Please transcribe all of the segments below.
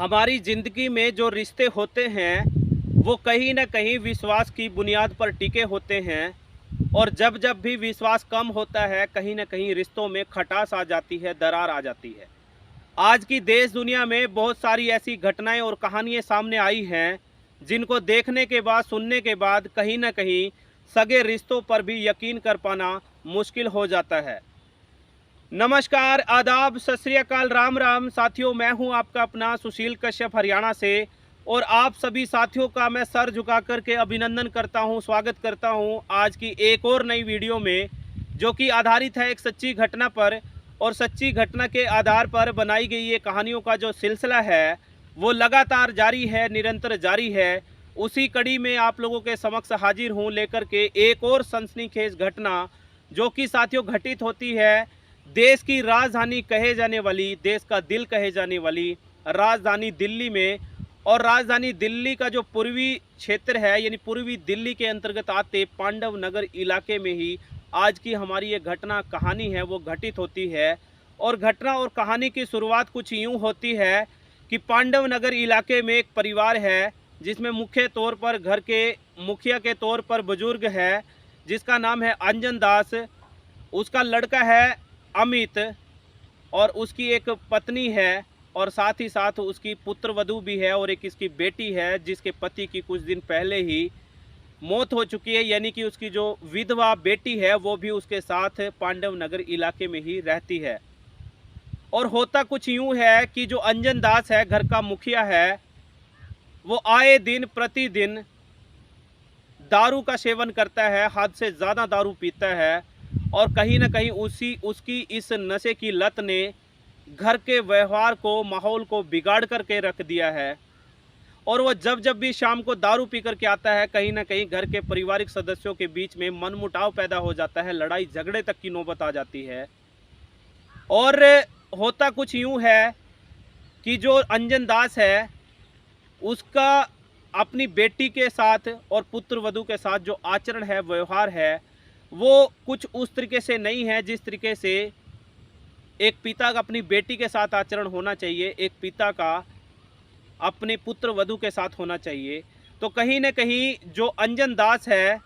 हमारी ज़िंदगी में जो रिश्ते होते हैं वो कहीं न कहीं विश्वास की बुनियाद पर टिके होते हैं। और जब जब भी विश्वास कम होता है, कहीं न कहीं रिश्तों में खटास आ जाती है, दरार आ जाती है। आज की देश दुनिया में बहुत सारी ऐसी घटनाएं और कहानियां सामने आई हैं जिनको देखने के बाद, सुनने के बाद कहीं न कहीं सगे रिश्तों पर भी यकीन कर पाना मुश्किल हो जाता है। नमस्कार, आदाब, सत श्री अकाल, राम राम साथियों। मैं हूं आपका अपना सुशील कश्यप हरियाणा से। और आप सभी साथियों का मैं सर झुका कर के अभिनंदन करता हूं, स्वागत करता हूं आज की एक और नई वीडियो में, जो कि आधारित है एक सच्ची घटना पर। और सच्ची घटना के आधार पर बनाई गई ये कहानियों का जो सिलसिला है वो लगातार जारी है, निरंतर जारी है। उसी कड़ी में आप लोगों के समक्ष हाजिर हूँ लेकर के एक और सनसनीखेज घटना, जो कि साथियों घटित होती है देश की राजधानी कहे जाने वाली, देश का दिल कहे जाने वाली राजधानी दिल्ली में। और राजधानी दिल्ली का जो पूर्वी क्षेत्र है, यानी पूर्वी दिल्ली के अंतर्गत आते पांडव नगर इलाके में ही आज की हमारी ये घटना कहानी है वो घटित होती है। और घटना और कहानी की शुरुआत कुछ यूँ होती है कि पांडव नगर इलाके में एक परिवार है जिसमें मुख्य तौर पर घर के मुखिया के तौर पर बुजुर्ग है जिसका नाम है अंजन दास। उसका लड़का है अमित, और उसकी एक पत्नी है, और साथ ही साथ उसकी पुत्र वधू भी है, और एक इसकी बेटी है जिसके पति की कुछ दिन पहले ही मौत हो चुकी है। यानी कि उसकी जो विधवा बेटी है वो भी उसके साथ पांडव नगर इलाके में ही रहती है। और होता कुछ यूँ है कि जो अंजन दास है, घर का मुखिया है, वो आए दिन प्रतिदिन दारू का सेवन करता है, हद से ज़्यादा दारू पीता है। और कहीं न कहीं उसकी इस नशे की लत ने घर के व्यवहार को, माहौल को बिगाड़ करके रख दिया है। और वो जब जब भी शाम को दारू पी करके आता है, कहीं न कहीं घर के पारिवारिक सदस्यों के बीच में मनमुटाव पैदा हो जाता है, लड़ाई झगड़े तक की नौबत आ जाती है। और होता कुछ यूँ है कि जो अंजन दास है, उसका अपनी बेटी के साथ और पुत्र वधू के साथ जो आचरण है, व्यवहार है, वो कुछ उस तरीके से नहीं है जिस तरीके से एक पिता का अपनी बेटी के साथ आचरण होना चाहिए, एक पिता का अपने पुत्र वधू के साथ होना चाहिए। तो कहीं न कहीं जो अंजन दास है,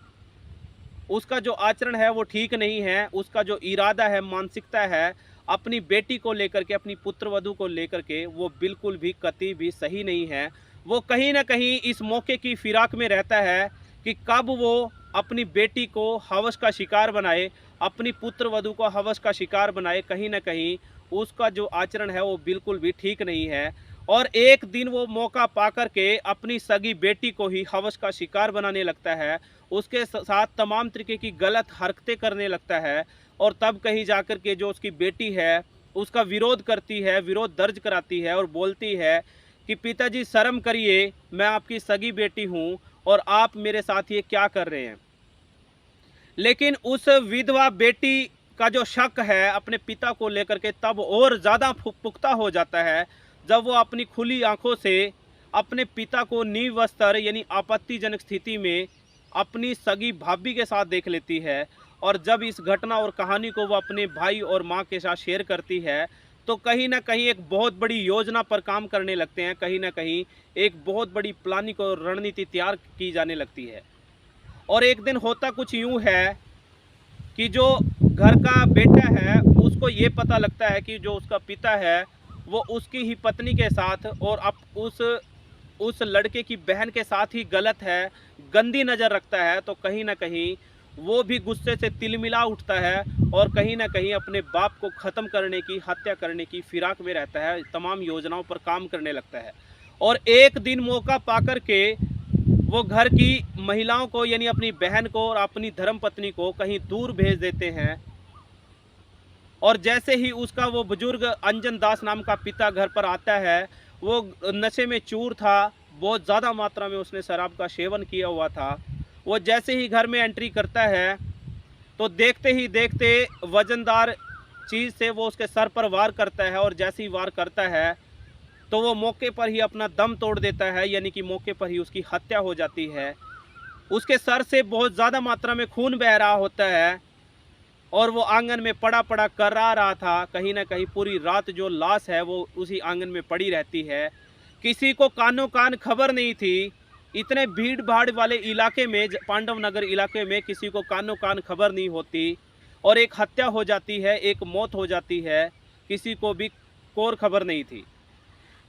उसका जो आचरण है वो ठीक नहीं है। उसका जो इरादा है, मानसिकता है अपनी बेटी को लेकर के, अपनी पुत्र वधू को लेकर के, वो बिल्कुल भी कतई भी सही नहीं है। वो कहीं न कहीं इस मौके की फिराक में रहता है कि कब वो अपनी बेटी को हवस का शिकार बनाए, अपनी पुत्र वधू को हवस का शिकार बनाए। कहीं न कहीं उसका जो आचरण है वो बिल्कुल भी ठीक नहीं है। और एक दिन वो मौका पा कर के अपनी सगी बेटी को ही हवस का शिकार बनाने लगता है, उसके साथ तमाम तरीके की गलत हरकतें करने लगता है। और तब कहीं जाकर के जो उसकी बेटी है उसका विरोध करती है, विरोध दर्ज कराती है और बोलती है कि पिताजी शर्म करिए, मैं आपकी सगी बेटी हूँ और आप मेरे साथ ये क्या कर रहे हैं। लेकिन उस विधवा बेटी का जो शक है अपने पिता को लेकर के तब और ज़्यादा पुख्ता हो जाता है जब वो अपनी खुली आंखों से अपने पिता को नींव वस्त्र, यानी आपत्तिजनक स्थिति में अपनी सगी भाभी के साथ देख लेती है। और जब इस घटना और कहानी को वो अपने भाई और माँ के साथ शेयर करती है तो कहीं ना कहीं एक बहुत बड़ी योजना पर काम करने लगते हैं, कहीं ना कहीं एक बहुत बड़ी प्लानिंग और रणनीति तैयार की जाने लगती है। और एक दिन होता कुछ यूँ है कि जो घर का बेटा है उसको ये पता लगता है कि जो उसका पिता है वो उसकी ही पत्नी के साथ और अब उस लड़के की बहन के साथ ही गलत है, गंदी नज़र रखता है। तो कहीं ना कहीं वो भी गुस्से से तिलमिला उठता है और कहीं ना कहीं अपने बाप को ख़त्म करने की, हत्या करने की फिराक में रहता है, तमाम योजनाओं पर काम करने लगता है। और एक दिन मौका पाकर के वो घर की महिलाओं को, यानी अपनी बहन को और अपनी धर्मपत्नी को कहीं दूर भेज देते हैं। और जैसे ही उसका वो बुजुर्ग अंजन दास नाम का पिता घर पर आता है, वो नशे में चूर था, बहुत ज़्यादा मात्रा में उसने शराब का सेवन किया हुआ था। वो जैसे ही घर में एंट्री करता है तो देखते ही देखते वजनदार चीज़ से वो उसके सर पर वार करता है। और जैसे ही वार करता है तो वो मौके पर ही अपना दम तोड़ देता है, यानी कि मौके पर ही उसकी हत्या हो जाती है। उसके सर से बहुत ज़्यादा मात्रा में खून बह रहा होता है और वो आंगन में पड़ा पड़ा कर्रा रहा था। कहीं ना कहीं पूरी रात जो लाश है वो उसी आंगन में पड़ी रहती है। किसी को कानो कान खबर नहीं थी। इतने भीड़ भाड़ वाले इलाके में, पांडव नगर इलाके में किसी को कानो कान खबर नहीं होती और एक हत्या हो जाती है, एक मौत हो जाती है, किसी को भी कोर खबर नहीं थी,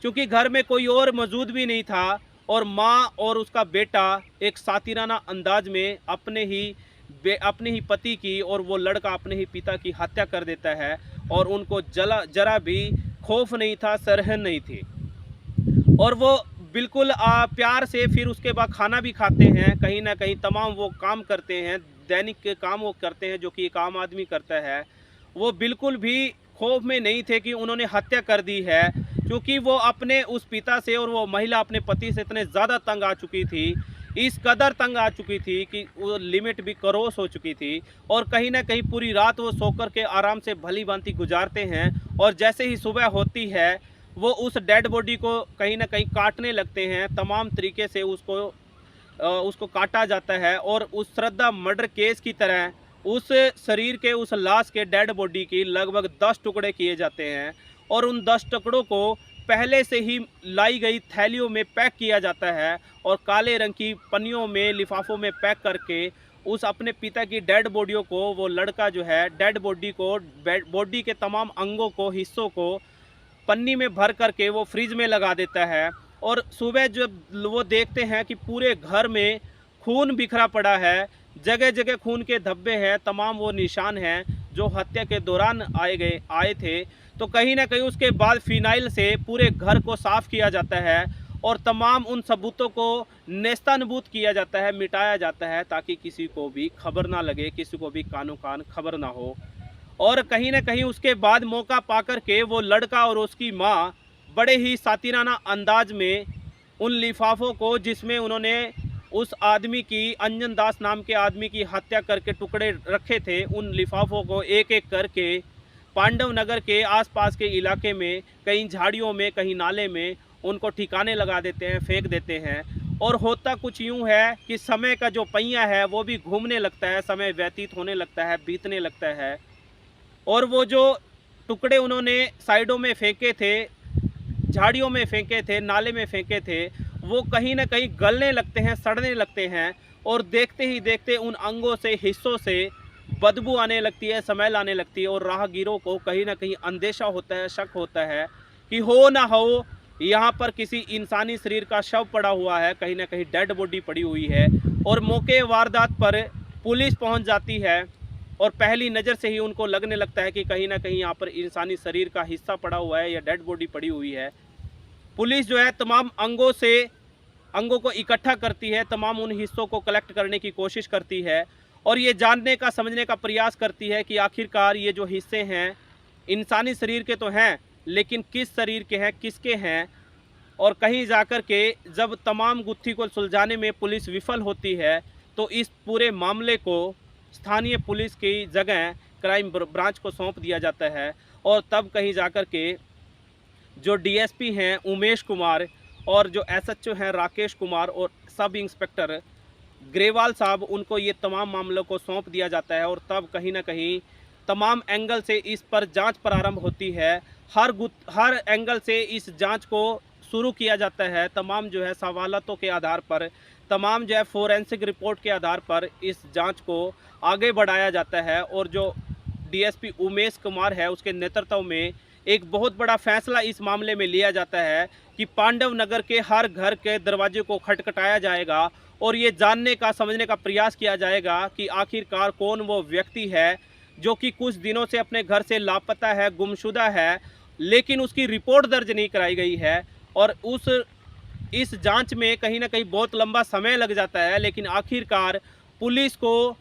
क्योंकि घर में कोई और मौजूद भी नहीं था और माँ और उसका बेटा एक सातिराना अंदाज में अपने ही पति की और वो लड़का अपने ही पिता की हत्या कर देता है और उनको जरा भी खौफ नहीं था, सरहन नहीं थी। और वो बिल्कुल प्यार से फिर उसके बाद खाना भी खाते हैं, कहीं ना कहीं तमाम वो काम करते हैं, दैनिक के काम वो करते हैं जो कि एक आम आदमी करता है। वो बिल्कुल भी खौफ में नहीं थे कि उन्होंने हत्या कर दी है, क्योंकि वो अपने उस पिता से और वो महिला अपने पति से इतने ज़्यादा तंग आ चुकी थी, इस कदर तंग आ चुकी थी कि वो लिमिट भी क्रॉस हो चुकी थी। और कहीं ना कहीं पूरी रात वो सोकर के आराम से भली भांति गुजारते हैं और जैसे ही सुबह होती है वो उस डेड बॉडी को कहीं ना कहीं काटने लगते हैं, तमाम तरीके से उसको काटा जाता है और उस श्रद्धा मर्डर केस की तरह उस शरीर के, उस लाश के, डेड बॉडी की लगभग 10 टुकड़े किए जाते हैं और उन 10 टुकड़ों को पहले से ही लाई गई थैलियों में पैक किया जाता है और काले रंग की पन्नियों में, लिफाफों में पैक करके उस अपने पिता की डेड बॉडियों को, वो लड़का जो है डेड बॉडी को, बॉडी के तमाम अंगों को, हिस्सों को पन्नी में भर करके वो फ्रिज में लगा देता है। और सुबह जब वो देखते हैं कि पूरे घर में खून बिखरा पड़ा है, जगह जगह खून के धब्बे हैं, तमाम वो निशान हैं जो हत्या के दौरान आए थे, तो कहीं ना कहीं उसके बाद फिनाइल से पूरे घर को साफ़ किया जाता है और तमाम उन सबूतों को नेस्तानबूत किया जाता है, मिटाया जाता है, ताकि किसी को भी खबर ना लगे, किसी को भी कानो कान खबर ना हो। और कहीं ना कहीं उसके बाद मौका पाकर के वो लड़का और उसकी माँ बड़े ही सातिराना अंदाज में उन लिफाफों को, जिसमें उन्होंने उस आदमी की, अंजन दास नाम के आदमी की हत्या करके टुकड़े रखे थे, उन लिफाफों को एक एक करके पांडव नगर के आसपास के इलाके में, कहीं झाड़ियों में, कहीं नाले में उनको ठिकाने लगा देते हैं, फेंक देते हैं। और होता कुछ यूँ है कि समय का जो पहिया है वो भी घूमने लगता है, समय व्यतीत होने लगता है, बीतने लगता है और वो जो टुकड़े उन्होंने साइडों में फेंके थे, झाड़ियों में फेंके थे, नाले में फेंके थे, वो कहीं ना कहीं गलने लगते हैं, सड़ने लगते हैं और देखते ही देखते उन अंगों से, हिस्सों से बदबू आने लगती है, स्मेल आने लगती है और राहगीरों को कहीं ना कहीं अंदेशा होता है, शक होता है कि हो ना हो यहाँ पर किसी इंसानी शरीर का शव पड़ा हुआ है, कहीं ना कहीं डेड बॉडी पड़ी हुई है। और मौके वारदात पर पुलिस पहुँच जाती है और पहली नज़र से ही उनको लगने लगता है कि कहीं ना कहीं यहाँ पर इंसानी शरीर का हिस्सा पड़ा हुआ है या डेड बॉडी पड़ी हुई है। पुलिस जो है तमाम अंगों को इकट्ठा करती है, तमाम उन हिस्सों को कलेक्ट करने की कोशिश करती है और ये जानने का, समझने का प्रयास करती है कि आखिरकार ये जो हिस्से हैं इंसानी शरीर के तो हैं, लेकिन किस शरीर के हैं, किसके हैं। और कहीं जाकर के जब तमाम गुत्थी को सुलझाने में पुलिस विफल होती है तो इस पूरे मामले को स्थानीय पुलिस की जगह क्राइम ब्रांच को सौंप दिया जाता है। और तब कहीं जाकर के जो डीएसपी हैं उमेश कुमार और जो एसएचओ हैं राकेश कुमार और सब इंस्पेक्टर ग्रेवाल साहब, उनको ये तमाम मामलों को सौंप दिया जाता है और तब कहीं ना कहीं तमाम एंगल से इस पर जांच प्रारंभ होती है। हर एंगल से इस जांच को शुरू किया जाता है, तमाम जो है सवालातों के आधार पर, तमाम जो है फोरेंसिक रिपोर्ट के आधार पर इस जांच को आगे बढ़ाया जाता है। और जो डीएसपी उमेश कुमार है उसके नेतृत्व में एक बहुत बड़ा फैसला इस मामले में लिया जाता है कि पांडव नगर के हर घर के दरवाजे को खटखटाया जाएगा और ये जानने का, समझने का प्रयास किया जाएगा कि आखिरकार कौन वो व्यक्ति है जो कि कुछ दिनों से अपने घर से लापता है, गुमशुदा है, लेकिन उसकी रिपोर्ट दर्ज नहीं कराई गई है। और इस जांच में कहीं ना कहीं बहुत लंबा समय लग जाता है, लेकिन आखिरकार पुलिस को,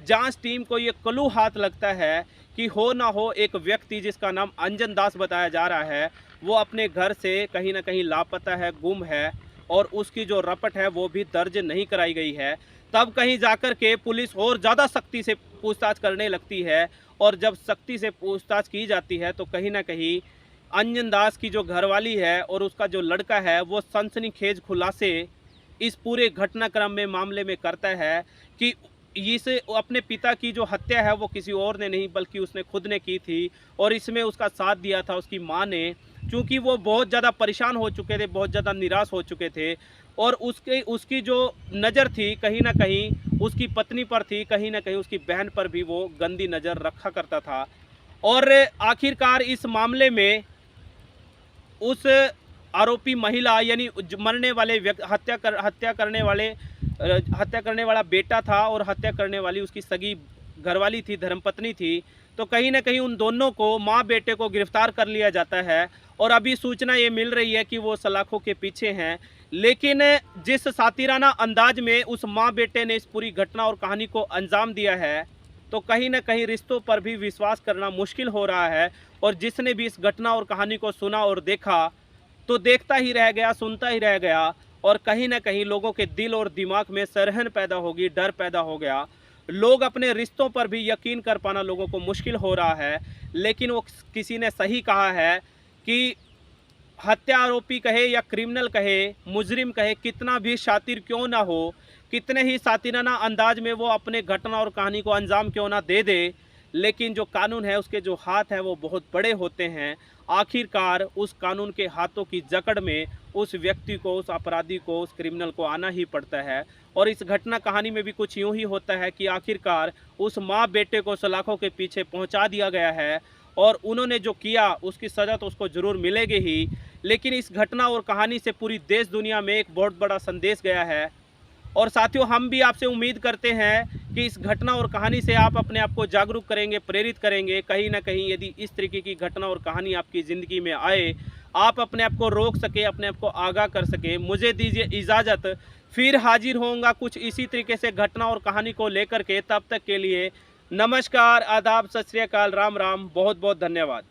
जांच टीम को ये क्लू हाथ लगता है कि हो ना हो एक व्यक्ति जिसका नाम अंजन दास बताया जा रहा है वो अपने घर से कहीं ना कहीं लापता है, गुम है और उसकी जो रपट है वो भी दर्ज नहीं कराई गई है। तब कहीं जाकर के पुलिस और ज़्यादा सख्ती से पूछताछ करने लगती है और जब सख्ती से पूछताछ की जाती है तो कहीं ना कहीं अंजन दास की जो घरवाली है और उसका जो लड़का है वो सनसनीखेज खुलासे इस पूरे घटनाक्रम में, मामले में करता है कि इस अपने पिता की जो हत्या है वो किसी और ने नहीं बल्कि उसने खुद ने की थी और इसमें उसका साथ दिया था उसकी मां ने, चूँकि वो बहुत ज़्यादा परेशान हो चुके थे, बहुत ज़्यादा निराश हो चुके थे और उसकी जो नज़र थी कहीं न कहीं उसकी पत्नी पर थी, कहीं न कहीं उसकी बहन पर भी वो गंदी नज़र रखा करता था। और आखिरकार इस मामले में उस आरोपी महिला यानी मरने वाले हत्या करने वाला बेटा था और हत्या करने वाली उसकी सगी घरवाली थी, धर्मपत्नी थी। तो कहीं न कहीं उन दोनों को, माँ बेटे को गिरफ्तार कर लिया जाता है और अभी सूचना ये मिल रही है कि वो सलाखों के पीछे हैं। लेकिन जिस सातिराना अंदाज में उस माँ बेटे ने इस पूरी घटना और कहानी को अंजाम दिया है, तो कहीं न कहीं रिश्तों पर भी विश्वास करना मुश्किल हो रहा है। और जिसने भी इस घटना और कहानी को सुना और देखा, तो देखता ही रह गया, सुनता ही रह गया और कहीं न कहीं लोगों के दिल और दिमाग में सरहन पैदा होगी, डर पैदा हो गया। लोग अपने रिश्तों पर भी यकीन कर पाना लोगों को मुश्किल हो रहा है। लेकिन वो किसी ने सही कहा है कि हत्या आरोपी कहे या क्रिमिनल कहे, मुजरिम कहे, कितना भी शातिर क्यों ना हो, कितने ही सातिराना अंदाज में वो अपने घटना और कहानी को अंजाम क्यों ना दे दे, लेकिन जो कानून है उसके जो हाथ हैं वो बहुत बड़े होते हैं। आखिरकार उस कानून के हाथों की जकड़ में उस व्यक्ति को, उस अपराधी को, उस क्रिमिनल को आना ही पड़ता है। और इस घटना कहानी में भी कुछ यूं ही होता है कि आखिरकार उस माँ बेटे को सलाखों के पीछे पहुंचा दिया गया है और उन्होंने जो किया उसकी सज़ा तो उसको ज़रूर मिलेगी ही। लेकिन इस घटना और कहानी से पूरी देश दुनिया में एक बहुत बड़ा संदेश गया है। और साथियों, हम भी आपसे उम्मीद करते हैं कि इस घटना और कहानी से आप अपने आप को जागरूक करेंगे, प्रेरित करेंगे। कहीं न कहीं यदि इस तरीके की घटना और कहानी आपकी ज़िंदगी में आए, आप अपने आप को रोक सके, अपने आप को आगाह कर सके। मुझे दीजिए इजाज़त, फिर हाजिर होऊंगा कुछ इसी तरीके से घटना और कहानी को लेकर के। तब तक के लिए नमस्कार, आदाब, सत श्री अकाल, राम राम, बहुत बहुत धन्यवाद।